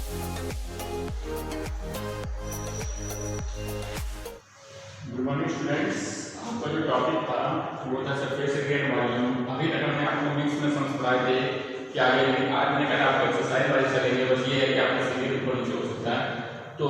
Good morning students, आपका जो topic था वो था सरफेस एरिया एंड वॉल्यूम। अभी तक हमने आपको मिक्स में सम्स पढ़ाए थे कि आगे आज मैंने कहा आपको एक्सरसाइज वाइज चलेंगे। बस ये है कि आपका सीधे ऊपर नीचे हो सकता है। तो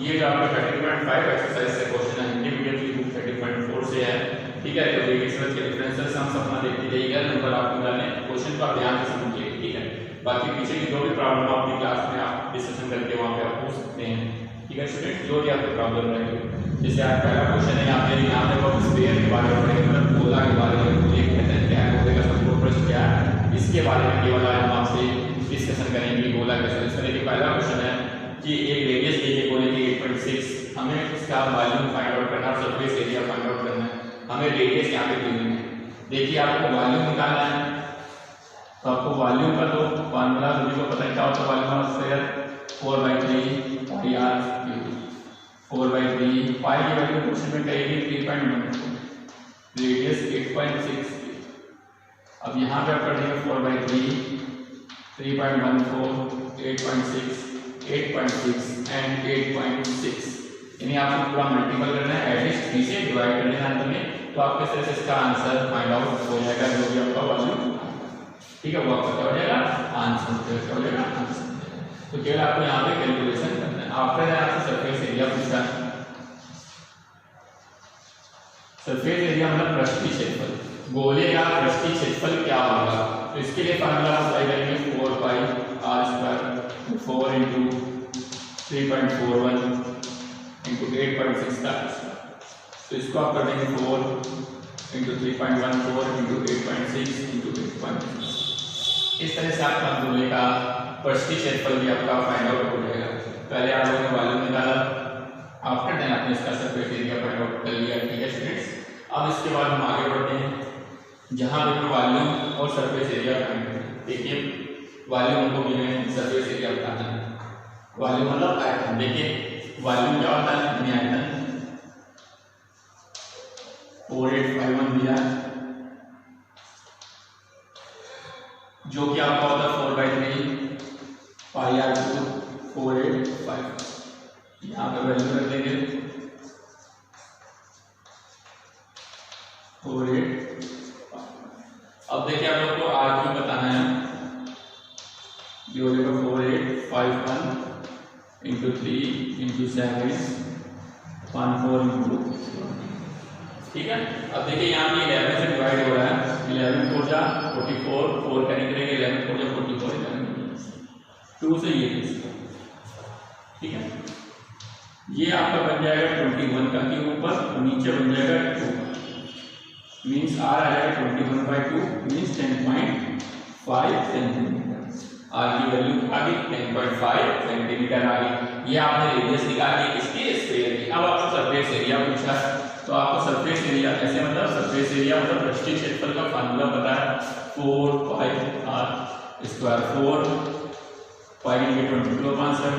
ये जो आपका 30.5 एक्सरसाइज से क्वेश्चन है, इंडिविजुअली बुक 30.4 से है, ठीक है। तो रेडियस के डिफरेंशियल सम्स अपना देखते जाइएगा, नंबर आपको डालने, क्वेश्चन को आप ध्यान से समझिए, ठीक है। बाकी पीछे की जो भी प्रॉब्लम अपनी क्लास में आप डिस्कशन करके वहाँ पे आप पूछ सकते हैं, ठीक है स्टूडेंट। जो भी आपको प्रॉब्लम रहेगी, जैसे आप पहला क्वेश्चन है यहाँ पे वो स्फीयर के बारे में, मतलब गोला के बारे में, ये कहते हैं क्या गोले का संपूर्ण प्रश्न क्या है, इसके बारे में केवल आज हम आपसे डिस्कशन करेंगे। गोला का सॉल्यूशन देखिए, पहला क्वेश्चन है कि एक रेडियस दीजिए गोले की 8.6, हमें इसका वॉल्यूम फाइंड आउट करना, सरफेस एरिया फाइंड आउट करना है। हमें रेडियस यहाँ पे दी है, देखिए आपको वॉल्यूम निकालना है। तो आपको वॉल्यूम का तो फॉर्मूला सभी को पता है, क्या होता है volume of sphere, 4/3 pi r cube. 4/3 pi की वैल्यू क्वेश्चन में कहेगी 3.1, रेडियस 8.6। अब यहाँ पे आप कर देंगे 4/3, 3.14, 8.6, 8.6 एंड 8.6, यानी आपको पूरा मल्टीपल करना है, एटलीस्ट 3 से डिवाइड कर देना है तुम्हें। तो आपके तरह से इसका आंसर फाइंड आउट हो जाएगा, जो भी आपका वॉल्यूम, ठीक है, वो आपका क्या हो जाएगा आंसर, क्या हो जाएगा आंसर। तो केवल आपको यहाँ पे कैलकुलेशन करना है। आफ्टर दैट आपसे सरफेस एरिया पूछा है। सरफेस एरिया मतलब पृष्ठीय क्षेत्रफल, गोले का पृष्ठीय क्षेत्रफल क्या होगा। तो इसके लिए फार्मूला अप्लाई करेंगे 4 पाई आर स्क्वायर 4 इंटू 3.41 इंटू 8.6 का। तो इसको आप कर देंगे 4 इंटू 3.14 इंटू 8.6 इंटू 8.6। इस तरह से आपका गोले का पृष्ठीय क्षेत्रफल भी आपका फाइंड आउट हो जाएगा। पहले आप लोगों ने वॉल्यूम निकाला, आफ्टर देन आपने इसका सरफेस एरिया फाइंड आउट कर लिया, ठीक है स्टूडेंट्स। अब इसके बाद हम आगे बढ़ते हैं, जहां पे वॉल्यूम और सरफेस एरिया फाइंड करें। देखिए वॉल्यूम को भी हमें सरफेस एरिया बताना है। वॉल्यूम मतलब आयतन। देखिए वॉल्यूम क्या होता है, हमें आयतन 4851 दिया है, जो कि आपका होता है 4/3 पाई आर क्यूब 485। यहाँ पे वैल्यू रख देंगे 48। अब देखिए आप लोग को आर क्यूब बताना है, ये हो जाएगा 4851 इंटू 3 इंटू 7 14 इंटू, ठीक है। अब देखिए यहाँ पे 11 से डिवाइड हो रहा है, 11 4 जा 44, 4 का निकलेंगे, 11 4 जा 44, 2 से ये, ठीक है। ये आपका बन जाएगा 21 का क्यूब ऊपर और नीचे बन जाएगा 2 मीन्स आर आ जाएगा 21/2 मीन्स 10.5 सेंटीमीटर। आर की वैल्यू आ गई 10.5 सेंटीमीटर आ गई। ये आपने रेडियस निकाली इसकी स्फीयर की। अब आपको सरफेस एरिया पूछा, तो आपको सरफेस एरिया ऐसे मतलब सरफेस एरिया मतलब पृष्ठीय क्षेत्रफल का फार्मूला पता है 4 पाई आर स्क्वायर, 4 पाई 22/7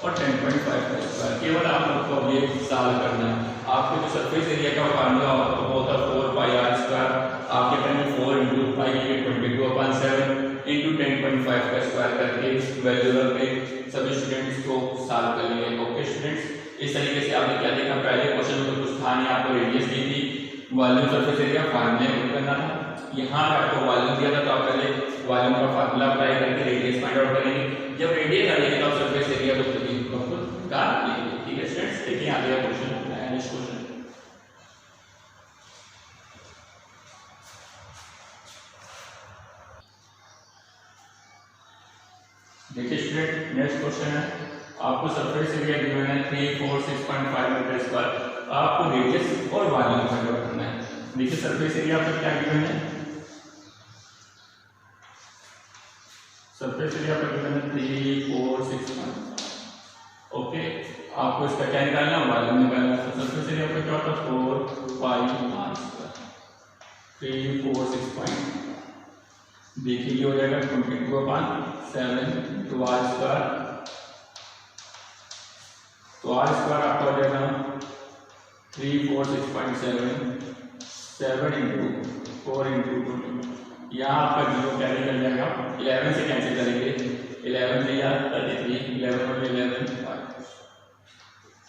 और 10.5 का स्क्वायर। केवल आप लोग को ये सॉल्व करना है। आपको जो सरफेस एरिया का फार्मूला होता है 4 पाई आर स्क्वायर, आपके करेंगे 4 इंटू पाई 22/7 इंटू 10.5 का स्क्वायर करके वैल्यू रख के सभी स्टूडेंट्स को सॉल्व कर लेंगे। ओके स्टूडेंट्स, इस तरीके से आपने क्या देखा, पहले क्वेश्चन में तो कुछ था नहीं, आपको रेडियस दी थी, वॉल्यूम सरफेस एरिया फार्मूला करना था। यहाँ पे आपको वॉल्यूम दिया था, तो आप पहले वॉल्यूम का फार्मूला अप्लाई करके रेडियस फाइंड आउट करेंगे। जब रेडियस आ जाएगी तो आप सरफेस एरिया को निकाल लेंगे, ठीक है स्टूडेंट्स। देखिए यहाँ पे क्वेश्चन है, नेक्स्ट क्वेश्चन देखिए स्टूडेंट, नेक्स्ट क्वेश्चन है, आपको सरफेस एरिया गिवन है 346.5 मीटर स्क्वायर। आपको रेडियस और वॉल्यूम फाइंड आउट करना है। देखिए सरफेस एरिया आपका क्या गिवन है, सरफेस एरिया आपका गिवन है 346.5। ओके, आपको इसका क्या निकालना है, वॉल्यूम निकालना है। तो सरफेस एरिया आपका क्या होता है 4 पाई आर स्क्वायर 346.5। देखिए ये हो जाएगा 22/7 इंटू आर स्क्वायर। तो आर स्क्वायर आपका हो जाएगा 346.7 7 इंटू 4 इंटू 2। यहाँ आपका जीरो कैरी कर जाएगा, 11 से कैंसिल करेंगे, 11 से दिया 33, 11 बटे 11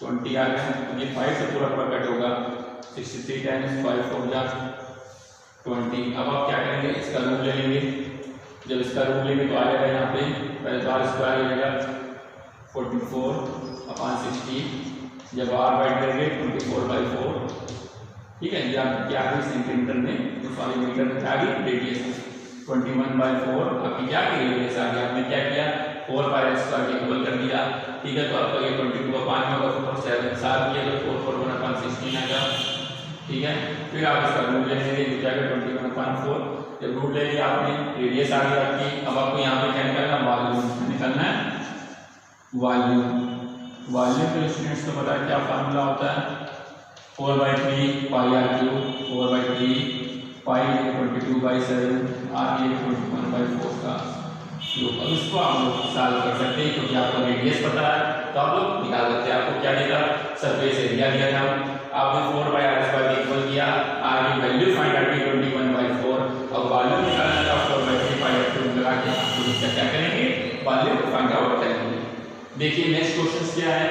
20 आ गया। ये 5 से पूरा पूरा कट होगा, 63 टाइम्स 5 हो गया 20। अब आप क्या करेंगे, इसका रूट ले लेंगे। जब इसका रूट लेंगे तो आ जाएगा यहाँ पे पहले तो आर स्क्वायर हो जाएगा 44/60। जब आर बाइट करेंगे 24/4, ठीक है। ये आप क्या है सेंटीमीटर में, सॉरी मीटर में क्या गई रेडियस 21/4 आपकी क्या की रेडियस आ गई। आपने क्या किया 4πr² के इक्वल कर दिया, ठीक है। तो आपका ये 22 का 5 होगा 4 7 7 किया तो 4/16 आएगा, ठीक है। फिर आप इसका रूट ले लेंगे जो क्या है 21/4। जब रूट ले लिया आपने रेडियस आ गई आपकी। अब आपको यहाँ पे क्या निकालना, वॉल्यूम निकालना है। वॉल्यूम के स्टूडेंट्स को पता है क्या फार्मूला होता है, 4/3 πr³ 4/3 पाई 22/7 r 21/4 का योग। अब इसको आप लोग सॉल्व कर सकते हैं क्योंकि आपको रेडियस पता है तो आप लोग निकाल सकते हैं। आपको क्या दिया, सरफेस एरिया दिया था, आपने 4/r² इक्वल किया, r की वैल्यू फाइंड आउट की 21/4। अब वॉल्यूम निकालना था 4/3 πr³ लगा के आप लोग इसका क्या करेंगे, वॉल्यूम फाइंड आउट करेंगे। देखिए नेक्स्ट क्वेश्चन क्या है,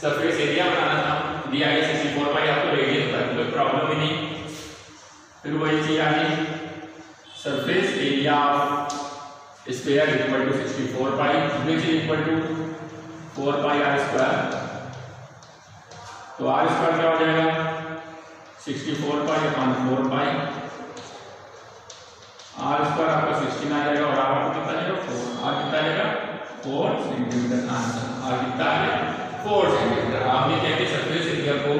सरफेस एरिया बनाना था, दिया गया 64 आपको रेडियस पता है, कोई प्रॉब्लम ही नहीं। फिर वही चीज आ गई, surface area of sphere equal to 64 pi which is equal to 4πr²। तो r² क्या हो जाएगा 64 पाई अपॉन 4 पाई, r² आपका 16 आ जाएगा और r कितना आएगा 4। r कितना आएगा 4 सेंटीमीटर। आंसर r कितना आएगा 4 सेंटीमीटर। आपने क्या किया, सरफेस एरिया को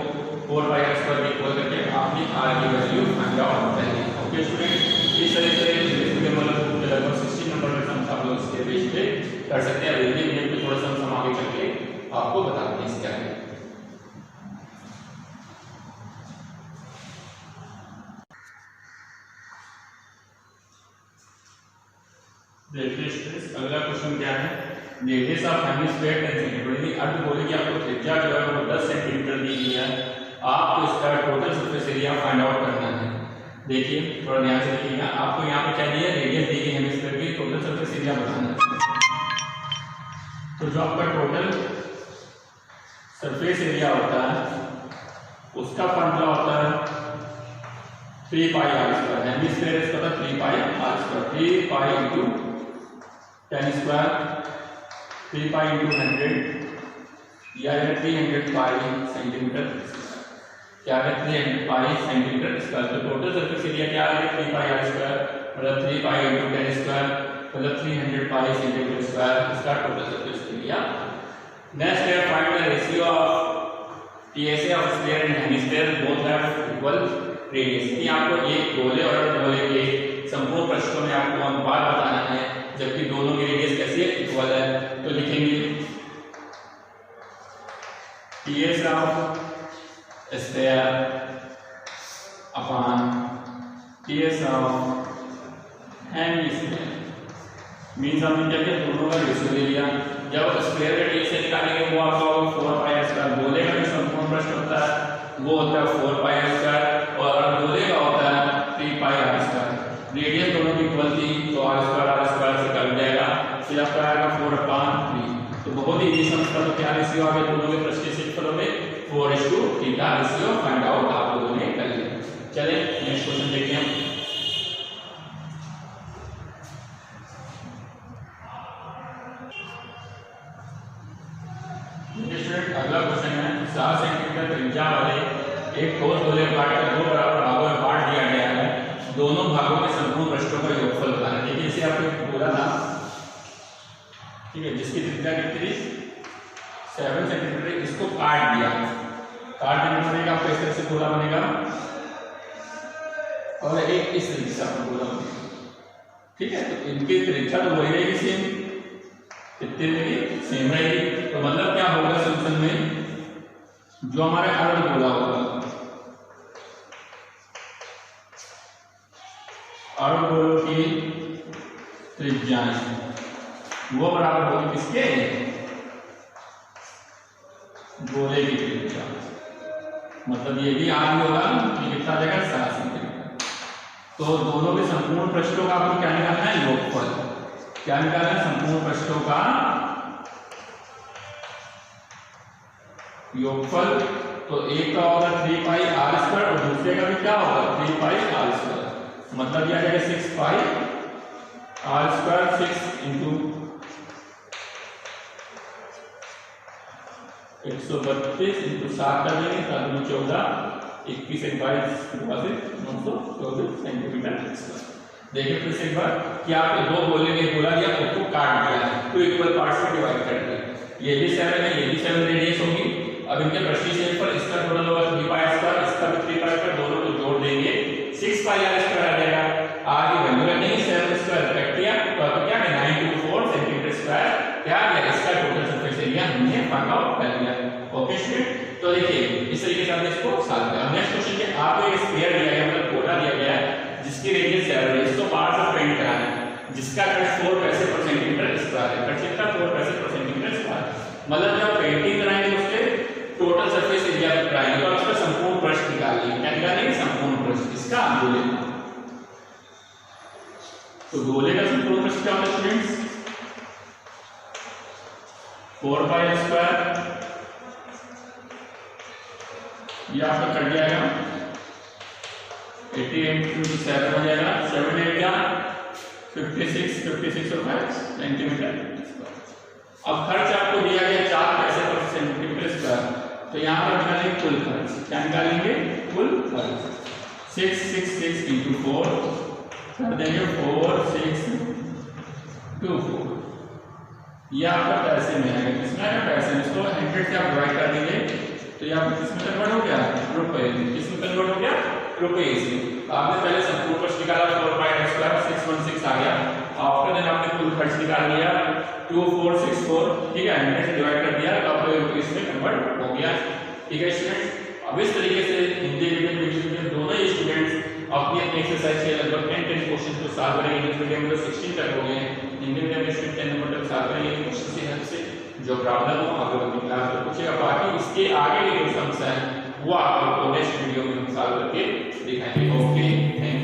4πr² इक्वल करके आपने r की वैल्यू फाइंड आउट करेंगे। ओके स्टूडेंट, इस तरह से लगभग 60 नंबर का सम आप लोग इसके बेस पे कर सकते हैं। रेडियन में भी थोड़ा सा हम आगे करके आपको बताते हैं इसके आगे। देखिए स्टूडेंट्स अगला क्वेश्चन क्या है, रेडियस ऑफ हेमिस्फीयर 10 सेंटीमीटर, यानी अर्ध गोले की आपको त्रिज्या जो है वो 10 सेंटीमीटर दी गई है। आपको इसका total surface area find out करना है। देखिए थोड़ा ध्यान से देखिएगा, आपको यहाँ पे क्या दिया, रेडियस दी गई हेमिस्फीयर की, टोटल सरफेस एरिया बताना है। तो जो आपका टोटल सरफेस एरिया होता है उसका फॉर्मूला होता है 3πr²। हेमिस्फीयर इसका था 3πr², 3π × 10² 3π × 100 या 300 पाई सेंटीमीटर, क्या है 300 पाई सेंटीमीटर स्क्वायर। तो टोटल सरफेस एरिया क्या है 3πr² मतलब 3π × 10² मतलब 300 पाई सेंटीमीटर स्क्वायर, इसका टोटल सरफेस एरिया। नेक्स्ट है find the ratio of PSA of sphere and hemisphere both have equal radius. कि आपको एक गोले और गोले के संपूर्ण पृष्ठों में आपको अनुपात बताना है जबकि दोनों की रेडियस कैसी है, इक्वल है। तो लिखेंगे PSA of sphere upon PSA of hemisphere means हमने क्या किया, दोनों का रेशियो ले लिया। जब स्फीयर का PSA निकालेंगे वो आपका होगा 4πr², गोले का जो संपूर्ण पृष्ठ होता है वो होता है 4πr² और गोले का होता है 3πr²। रेडियस दोनों की इक्वल थी तो r² से कट जाएगा, फिर आपका आएगा 4/3। तो बहुत ही इजी सम का तो क्या रेशियो आ गया दोनों के पृष्ठ के क्षेत्रफलों में 4:3 का रेशियो फाइंड आउट आप लोगों ने कर लिया। चलिए नेक्स्ट क्वेश्चन देखते हैं। अगला क्वेश्चन है 7 सेंटीमीटर त्रिज्या वाले एक ठोस गोले को काटकर दो बराबर भागों में बांट दिया गया है, दोनों भागों के संपूर्ण पृष्ठों का योगफल बताना है। देखिए इसे आपको बोला था, ठीक है, जिसकी त्रिज्या कितनी 7 सेंटीमीटर, इसको काट दिया, काट देने पर आपको इस तरह से गोला बनेगा और एक इस तरीके से आपको गोला बनेगा, ठीक है। तो इनकी त्रिज्या तो वही रहेगी सेम, कितने रहेगी सेम रहेगी। तो मतलब क्या होगा सोल्यूशन में, जो हमारे अर्ध गोला होगा, अर्ध गोलों की त्रिज्याएं वो बराबर होगी किसके, गोले की त्रिज्या। मतलब ये भी आर होगा, ये कितना आ जाएगा 7 सेंटीमीटर। तो दोनों के संपूर्ण पृष्ठों का आपको क्या निकालना है, योगफल। क्या निकालना है, संपूर्ण पृष्ठों का योगफल, तो एक का होगा 3 पाई आर स्क्वायर और दूसरे का भी क्या होगा 3 पाई आर स्क्वायर, मतलब ये आ जाएगा 6 पाई आर स्क्वायर 6 इंटू 132 इंटू 7 कर देंगे, 7 में 14 21 एक 22 924 सेंटीमीटर स्क्वायर। देखिए फिर से एक बार कि आप दो गोले ने बोला दिया उसको काट दिया तो इक्वल पार्ट्स में डिवाइड कर दिया, ये भी 7 है, ये भी 7 रेडियस होगी। अब इनके पृष्ठीय पर इसका टोटल होगा 3 पाई स्क्वायर, इसका भी 3 पाई स्क्वायर, दोनों को जोड़ देंगे 6 पाई आर स्क्वायर आ जाएगा। आर की वैल्यू नहीं 7 स्क्वायर कट किया तो अब क्या है 924 सेंटीमीटर स्क्वायर क्या आ गया, इसका टोटल सरफेस एरिया हमने फाइंड आउट कर लिया। ओके स्टूडेंट, तो देखिए इस तरीके से हमने इसको सॉल्व किया। नेक्स्ट क्वेश्चन है, आपको एक स्फीयर दिया गया मतलब गोला दिया गया है जिसकी रेडियस 7 है, इसको बाहर से पेंट कराना है, जिसका कट 4 पैसे पर सेंटीमीटर स्क्वायर है, कट कितना 4 पैसे पर सेंटीमीटर स्क्वायर, मतलब जब पेंटिंग कराएंगे तो उसके टोटल सरफेस एरिया कराएंगे तो उसका संपूर्ण पृष्ठ निकालेंगे, क्या निकालेंगे संपूर्ण पृष्ठ इसका गोले का। तो गोले का संपूर्ण पृष्ठ क्या होता है स्टूडेंट्स 4 पाई स्क्वायर, ये आपका कट जाएगा 88 into 7 हो जाएगा, 7 8 क्या 56 और 5 सेंटीमीटर स्क्वायर। अब खर्च आपको दिया गया 4 पैसे पर सेंटीमीटर स्क्वायर, तो यहाँ पर निकालेंगे कुल खर्च, क्या निकालेंगे कुल खर्च 666 into 4 कर देंगे 4624, ये आपका पैसे में आएगा, किसमें आएगा पैसे में, इसको 100 से आप डिवाइड कर देंगे तो ये आपको किसमें कन्वर्ट हो गया रुपए, किसमें कन्वर्ट हो गया रुपए से। आपने पहले संपूर्ण पृष्ठ निकाला 4 पाई स्क्वायर 616 आ गया, आफ्टर देन आपने कुल खर्च निकाल लिया 2464, ठीक है 100 से डिवाइड कर दिया तो आपको रुपीस में कन्वर्ट हो गया। ठीक है स्टूडेंट, अब इस तरीके से हिंदी मीडियम इंग्लिश मीडियम दोनों ही स्टूडेंट्स अपनी अपनी एक्सरसाइज के लगभग 10 क्वेश्चन को सॉल्व करेंगे। इंग्लिश मीडियम में 16 तक हो गए, हिंदी मीडियम में 10 नंबर तक सॉल्व करेंगे क्वेश्चन की हेल्प से, जो प्रॉब्लम हो आगे अपनी क्लास में पूछेगा, बाकी इसके आगे के जो समस्या है वो आपको नेक्स्ट वीडियो में हम सॉल्व करके दिखाएंगे। Okay thank you.